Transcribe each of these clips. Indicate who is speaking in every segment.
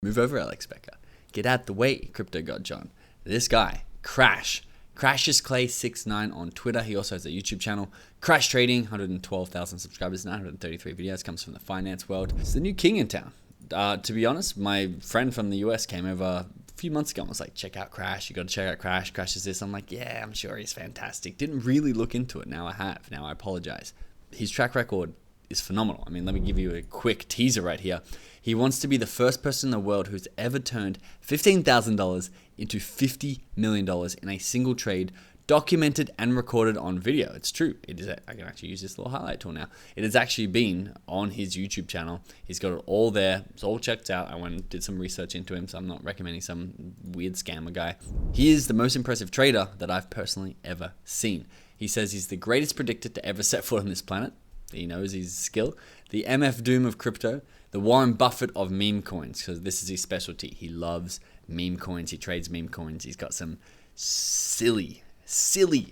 Speaker 1: Move over, Alex Becker. Get out the way, Crypto God John. This guy, Crash. Crashes Clay 69 on Twitter. He also has a YouTube channel. Crash Trading, 112,000 subscribers, 933 videos. Comes from the finance world. He's the new king in town. To be honest, my friend from the US came over a few months ago and was like, check out Crash. You got to check out Crash. Crash is this. I'm like, yeah, I'm sure he's fantastic. Didn't really look into it. Now I have. Now I apologize. His track record is phenomenal. I mean, let me give you a quick teaser right here. He wants to be the first person in the world who's ever turned $15,000 into $50 million in a single trade, documented and recorded on video. It's true. It is. I can actually use this little highlight tool now. It has actually been on his YouTube channel. He's got it all there. It's all checked out. I went and did some research into him, so I'm not recommending some weird scammer guy. He is the most impressive trader that I've personally ever seen. He says he's the greatest predictor to ever set foot on this planet. He knows his skill. The MF Doom of crypto. The Warren Buffett of meme coins, because this is his specialty. He loves meme coins. He trades meme coins. He's got some silly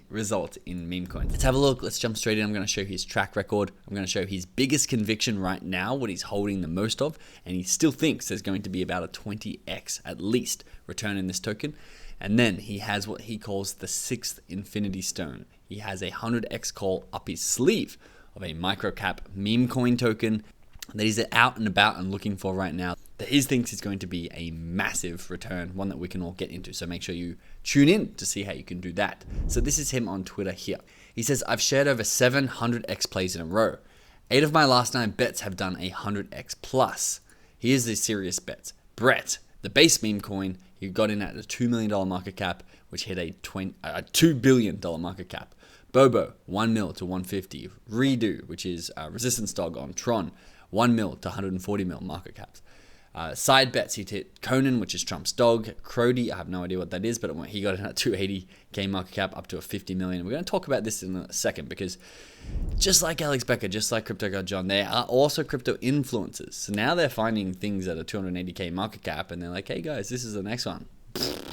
Speaker 1: results in meme coins. Let's have a look. Let's jump straight in. I'm going to show his track record. I'm going to show his biggest conviction right now, what he's holding the most of, and he still thinks there's going to be about a 20x at least return in this token. And then he has what he calls the sixth infinity stone. He has a 100x call up his sleeve of a microcap meme coin token that he's out and about and looking for right now, that he thinks is going to be a massive return, one that we can all get into. So make sure you tune in to see how you can do that. So this is him on Twitter here. He says, I've shared over 700x plays in a row. 8 of my last 9 bets have done 100x plus. Here's the serious bets. Brett, the base meme coin, he got in at a $2 million market cap, which hit a $2 billion market cap. Bobo, 1 mil to 150. Redo, which is Resistance Dog on Tron, 1 mil to 140 mil market caps. Side bets, he hit Conan, which is Trump's dog. Crody, I have no idea what that is, but he got in at 280k market cap up to a 50 million. We're going to talk about this in a second because just like Alex Becker, just like Crypto God John, they are also crypto influencers. So now they're finding things at a 280k market cap and they're like, hey guys, this is the next one.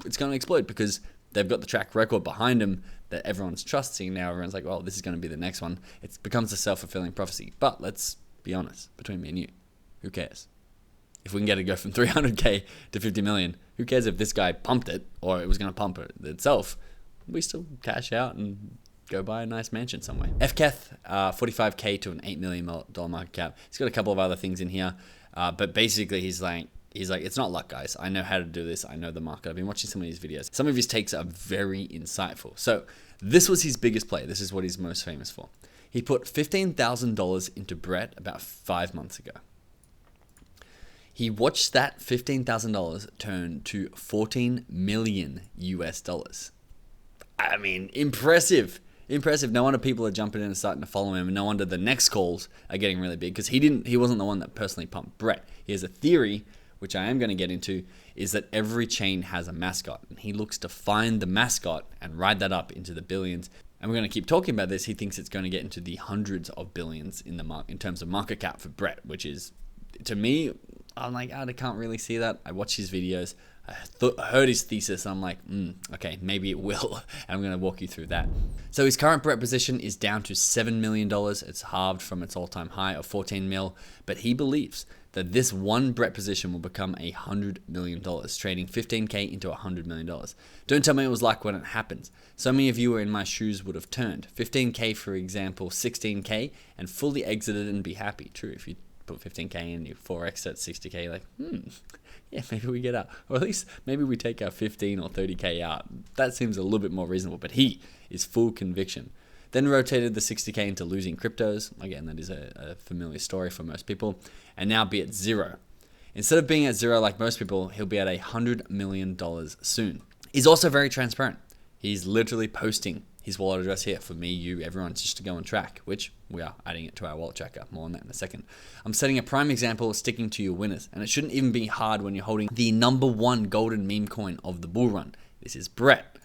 Speaker 1: It's going to explode because they've got the track record behind them that everyone's trusting. Now everyone's like, well, this is going to be the next one. It becomes a self-fulfilling prophecy. But let's be honest, between me and you, who cares? If we can get it go from 300k to 50 million, who cares if this guy pumped it or it was going to pump it itself? We still cash out and go buy a nice mansion somewhere. FKeth, 45k to an $8 million market cap. He's got a couple of other things in here, but basically he's like, it's not luck, guys. I know how to do this. I know the market. I've been watching some of these videos. Some of his takes are very insightful. So this was his biggest play. This is what he's most famous for. He put $15,000 into Brett about 5 months ago. He watched that $15,000 turn to 14 million US dollars. I mean, impressive. Impressive. No wonder people are jumping in and starting to follow him, and no wonder the next calls are getting really big because he wasn't the one that personally pumped Brett. He has a theory, which I am going to get into, is that every chain has a mascot, and he looks to find the mascot and ride that up into the billions. And we're going to keep talking about this. He thinks it's going to get into the hundreds of billions in terms of market cap for Brett, which is, to me, I'm like, I can't really see that. I watched his videos. I heard his thesis. And I'm like, okay, maybe it will. And I'm going to walk you through that. So his current Brett position is down to $7 million. It's halved from its all-time high of 14 mil. But he believes that this one Brett position will become $100 million, trading 15K into $100 million. Don't tell me it was like when it happens. So many of you who are in my shoes would have turned 15K, for example, 16K, and fully exited and be happy. True, if you put 15K in, you 4x at 60K, like, yeah, maybe we get out. Or at least maybe we take our 15 or 30K out. That seems a little bit more reasonable, but he is full conviction. Then rotated the 60K into losing cryptos. Again, that is a familiar story for most people. And now be at zero. Instead of being at zero like most people, he'll be at $100 million soon. He's also very transparent. He's literally posting his wallet address here for me, you, everyone, just to go on track, which we are adding it to our wallet tracker. More on that in a second. I'm setting a prime example of sticking to your winners, and it shouldn't even be hard when you're holding the #1 golden meme coin of the bull run. This is Brett.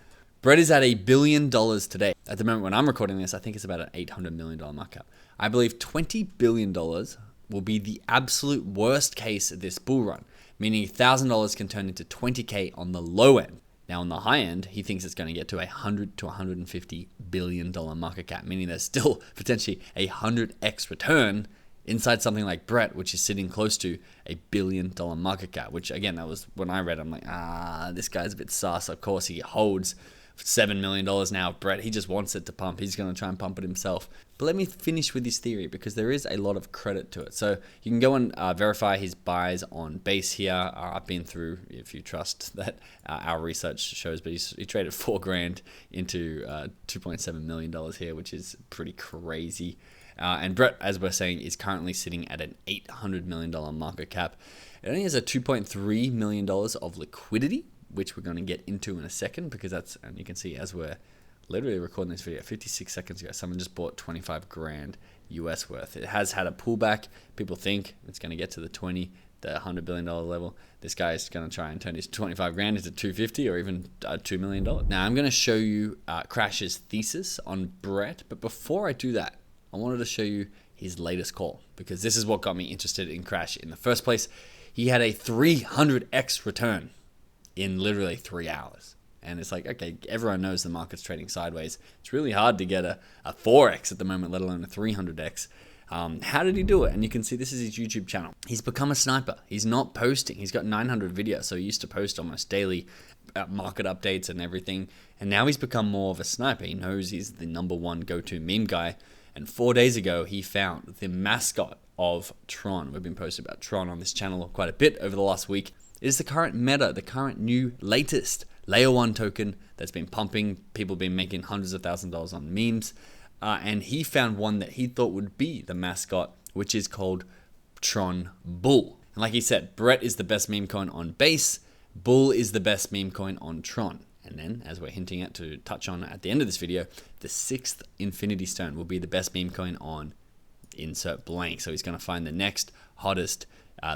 Speaker 1: Brett is at $1 billion today. At the moment when I'm recording this, I think it's about an $800 million market cap. I believe $20 billion will be the absolute worst case of this bull run, meaning $1,000 can turn into 20K on the low end. Now, on the high end, he thinks it's going to get to $100 to $150 billion market cap, meaning there's still potentially a 100x return inside something like Brett, which is sitting close to $1 billion market cap, which again, that was when I read, I'm like, this guy's a bit sus. Of course, he holds $7 million now. Brett, he just wants it to pump. He's going to try and pump it himself. But let me finish with his theory, because there is a lot of credit to it. So you can go and verify his buys on Base here. I've been through, if you trust that our research shows, but he traded $4,000 into $2.7 million here, which is pretty crazy. And Brett, as we're saying, is currently sitting at an $800 million market cap. It only has a $2.3 million of liquidity, which we're going to get into in a second, because that's, and you can see as we're literally recording this video 56 seconds ago, someone just bought $25,000 US worth. It has had a pullback. People think it's going to get to the $100 billion level. This guy is going to try and turn his $25,000 into $250 or even $2 million. Now I'm going to show you Crash's thesis on Brett, but before I do that, I wanted to show you his latest call, because this is what got me interested in Crash in the first place. He had a 300x return in literally 3 hours. And it's like, okay, everyone knows the market's trading sideways. It's really hard to get a 4x at the moment, let alone a 300x. How did he do it? And you can see this is his YouTube channel. He's become a sniper. He's not posting. He's got 900 videos, so he used to post almost daily market updates and everything. And now he's become more of a sniper. He knows he's the #1 go-to meme guy. And 4 days ago, he found the mascot of Tron. We've been posting about Tron on this channel quite a bit over the last week. It is the current meta, the current new latest Layer 1 token that's been pumping. People have been making hundreds of thousands of dollars on memes. And he found one that he thought would be the mascot, which is called Tron Bull. And like he said, Brett is the best meme coin on Base. Bull is the best meme coin on Tron. And then, as we're hinting at to touch on at the end of this video, the 6th Infinity Stone will be the best meme coin on insert blank. So he's going to find the next hottest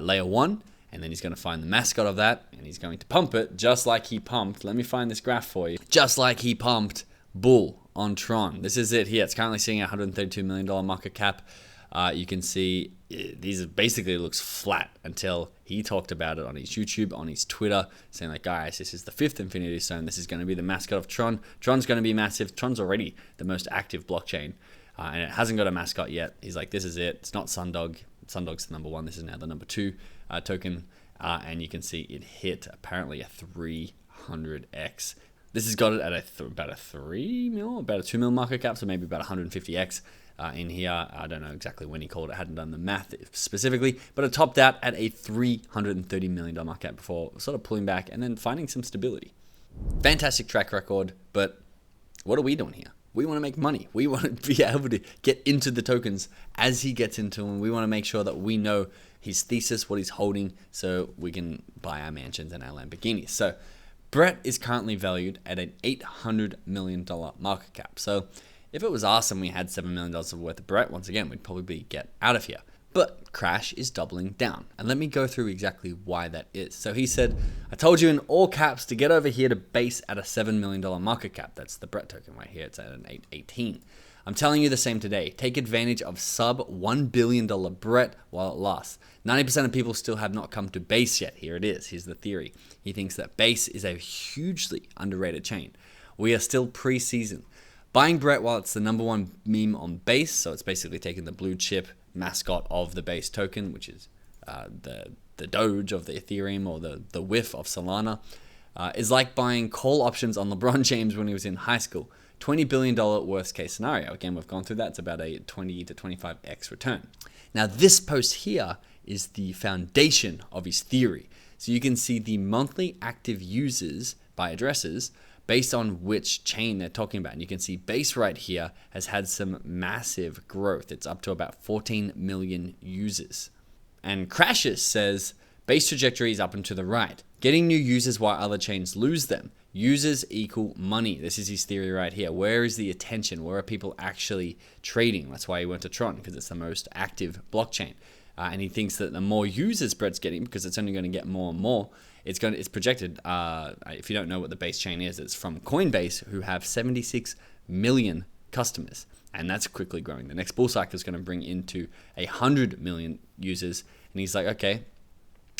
Speaker 1: Layer 1. And then he's going to find the mascot of that, and he's going to pump it just like he pumped. Let me find this graph for you. Just like he pumped Bull on Tron. This is it here. It's currently sitting at $132 million market cap. You can see these basically looks flat until he talked about it on his YouTube, on his Twitter, saying like, guys, this is the 5th Infinity Stone. This is going to be the mascot of Tron. Tron's going to be massive. Tron's already the most active blockchain, and it hasn't got a mascot yet. He's like, this is it. It's not Sundog. Sundog's the #1. This is now the #2 token, and you can see it hit apparently a 300x. This has got it at about a 3 mil, about a 2 mil market cap, so maybe about 150x in here. I don't know exactly when he called it. I hadn't done the math specifically, but it topped out at a $330 million market cap before sort of pulling back and then finding some stability. Fantastic track record, but what are we doing here? We want to make money. We want to be able to get into the tokens as he gets into them. We want to make sure that we know his thesis, what he's holding, so we can buy our mansions and our Lamborghinis. So Brett is currently valued at an $800 million market cap. So if it was us and we had $7 million worth of Brett, once again, we'd probably get out of here. But Crash is doubling down. And let me go through exactly why that is. So he said, I told you in all caps to get over here to Base at a $7 million market cap. That's the Brett token right here. It's at an 818. I'm telling you the same today. Take advantage of sub $1 billion Brett while it lasts. 90% of people still have not come to Base yet. Here it is. Here's the theory. He thinks that Base is a hugely underrated chain. We are still pre-season. Buying Brett while it's the #1 meme on Base, so it's basically taking the blue chip mascot of the Base token, which is the Doge of the Ethereum or the whiff of Solana, is like buying call options on LeBron James when he was in high school. $20 billion worst case scenario. Again, we've gone through that. It's about a 20 to 25x return. Now, this post here is the foundation of his theory. So you can see the monthly active users by addresses based on which chain they're talking about. And you can see Base right here has had some massive growth. It's up to about 14 million users. And Crashes says Base trajectory is up and to the right, getting new users while other chains lose them. Users equal money. This is his theory right here. Where is the attention? Where are people actually trading? That's why he went to Tron, because it's the most active blockchain. And he thinks that the more users Brett's getting, because it's only going to get more and more, it's projected, if you don't know what the Base chain is, it's from Coinbase, who have 76 million customers. And that's quickly growing. The next bull cycle is going to bring into 100 million users. And he's like, okay,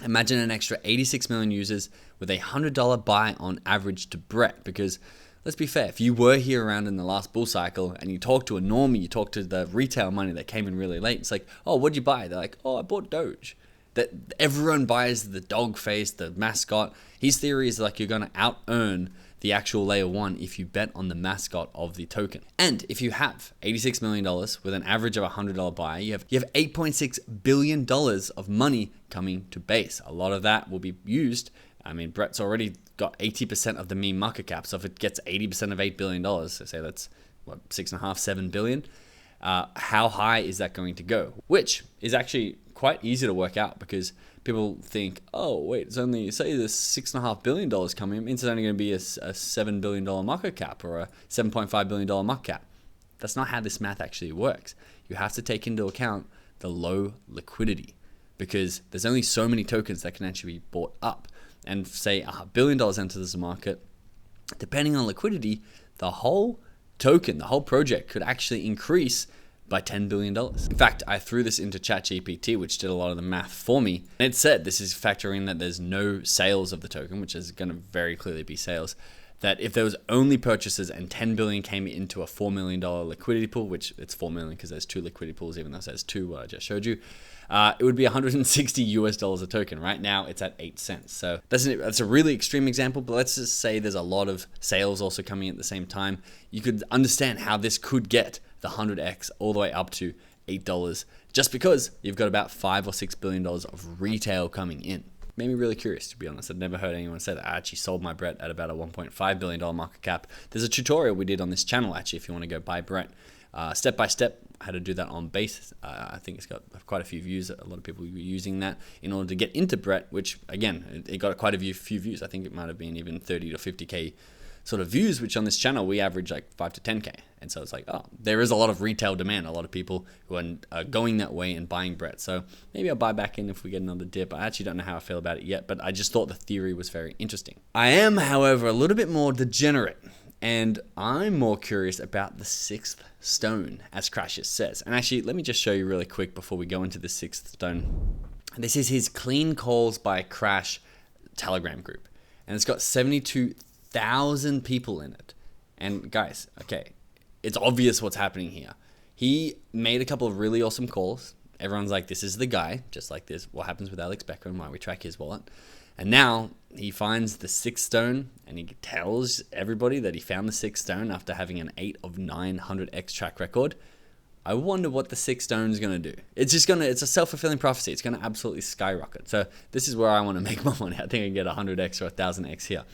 Speaker 1: imagine an extra 86 million users with a $100 buy on average to Brett, because let's be fair. If you were here around in the last bull cycle and you talk to a normie, you talk to the retail money that came in really late, it's like, oh, what'd you buy? They're like, oh, I bought Doge. That everyone buys the dog face, the mascot. His theory is like you're going to out earn the actual layer 1 if you bet on the mascot of the token. And if you have $86 million with an average of $100 buy, you have $8.6 billion of money coming to base. A lot of that will be used. I mean, Brett's already got 80% of the meme market cap. So if it gets 80% of $8 billion, so say that's what, 6.5, $7 billion, how high is that going to go? Which is actually quite easy to work out because people think, oh, wait, it's only, say there's $6.5 billion coming, it means it's only going to be a $7 billion market cap or a $7.5 billion market cap. That's not how this math actually works. You have to take into account the low liquidity because there's only so many tokens that can actually be bought up. And say $1 billion enters the market, depending on liquidity, the whole token, the whole project could actually increase by $10 billion. In fact, I threw this into ChatGPT, which did a lot of the math for me. And it said, this is factoring that there's no sales of the token, which is going to very clearly be sales, that if there was only purchases and 10 billion came into a $4 million liquidity pool, which it's 4 million because there's 2 liquidity pools, even though it says 2, what I just showed you, it would be $160 a token. Right now it's at 8 cents. So that's a really extreme example, but let's just say there's a lot of sales also coming at the same time. You could understand how this could get the 100x all the way up to $8 just because you've got about $5 or $6 billion of retail coming in. Made me really curious, to be honest. I'd never heard anyone say that. I actually sold my Brett at about a $1.5 billion market cap. There's a tutorial we did on this channel, actually, if you want to go buy Brett. Step by step, how to do that on base. I think it's got quite a few views. A lot of people were using that in order to get into Brett, which, again, it got quite a few views. I think it might have been even 30 to 50K sort of views, which on this channel, we average like 5 to 10K. And so it's like, oh, there is a lot of retail demand, a lot of people who are going that way and buying Brett. So maybe I'll buy back in if we get another dip. I actually don't know how I feel about it yet, but I just thought the theory was very interesting. I am, however, a little bit more degenerate, and I'm more curious about the 6th stone, as Crashes says. And actually, let me just show you really quick before we go into the 6th stone. This is his Clean Calls by Crash Telegram group, and it's got 72,000 people in it. And guys, okay, it's obvious what's happening here. He made a couple of really awesome calls. Everyone's like, this is the guy, just like this, what happens with Alex Becker and why we track his wallet. And now he finds the 6th stone and he tells everybody that he found the 6th stone after having an 8 of 900x track record. I wonder what the 6th stone is going to do. It's a self-fulfilling prophecy. It's going to absolutely skyrocket. So this is where I want to make my money. I think I can get 100x or 1000x here.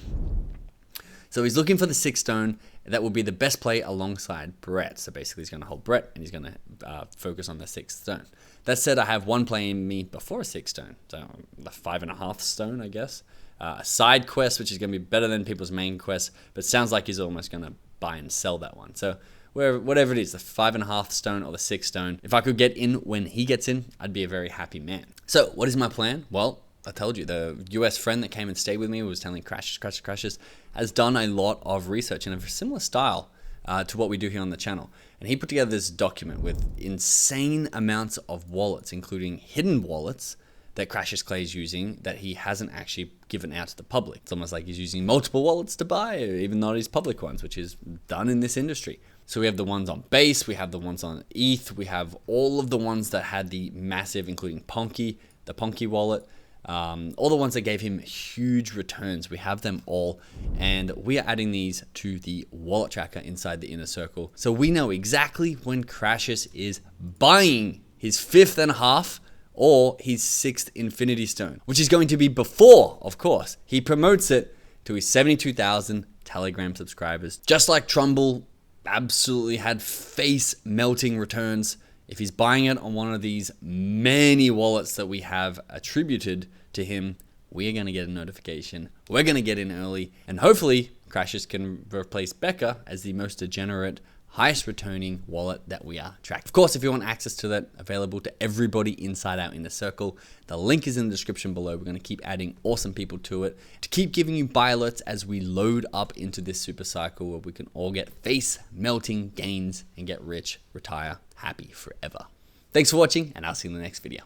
Speaker 1: So he's looking for the 6th stone. That will be the best play alongside Brett. So basically he's going to hold Brett and he's going to focus on the 6th stone. That said, I have one play in me before a 6th stone. So the 5.5 stone, I guess. A side quest, which is going to be better than people's main quest. But it sounds like he's almost going to buy and sell that one. So whatever it is, the 5.5 stone or the 6th stone, if I could get in when he gets in, I'd be a very happy man. So what is my plan? Well, I told you, the US friend that came and stayed with me was telling Crashes, has done a lot of research in a similar style to what we do here on the channel. And he put together this document with insane amounts of wallets, including hidden wallets that Crashes Clay is using that he hasn't actually given out to the public. It's almost like he's using multiple wallets to buy, even not his public ones, which is done in this industry. So we have the ones on Base, we have the ones on ETH, we have all of the ones that had the massive, including Ponky, the Ponky wallet, all the ones that gave him huge returns. We have them all, and we are adding these to the wallet tracker inside the inner circle. So we know exactly when Crashes is buying his 5.5 or his 6th Infinity Stone, which is going to be before, of course, he promotes it to his 72,000 Telegram subscribers. Just like Trumbull absolutely had face melting returns, if he's buying it on one of these many wallets that we have attributed to him, we are going to get a notification. We're going to get in early, and hopefully Crashes can replace Becker as the most degenerate, highest returning wallet that we are tracking. Of course, if you want access to that, available to everybody inside our inner circle, the link is in the description below. We're going to keep adding awesome people to it to keep giving you buy alerts as we load up into this super cycle where we can all get face melting gains and get rich, retire happy forever. Thanks for watching, and I'll see you in the next video.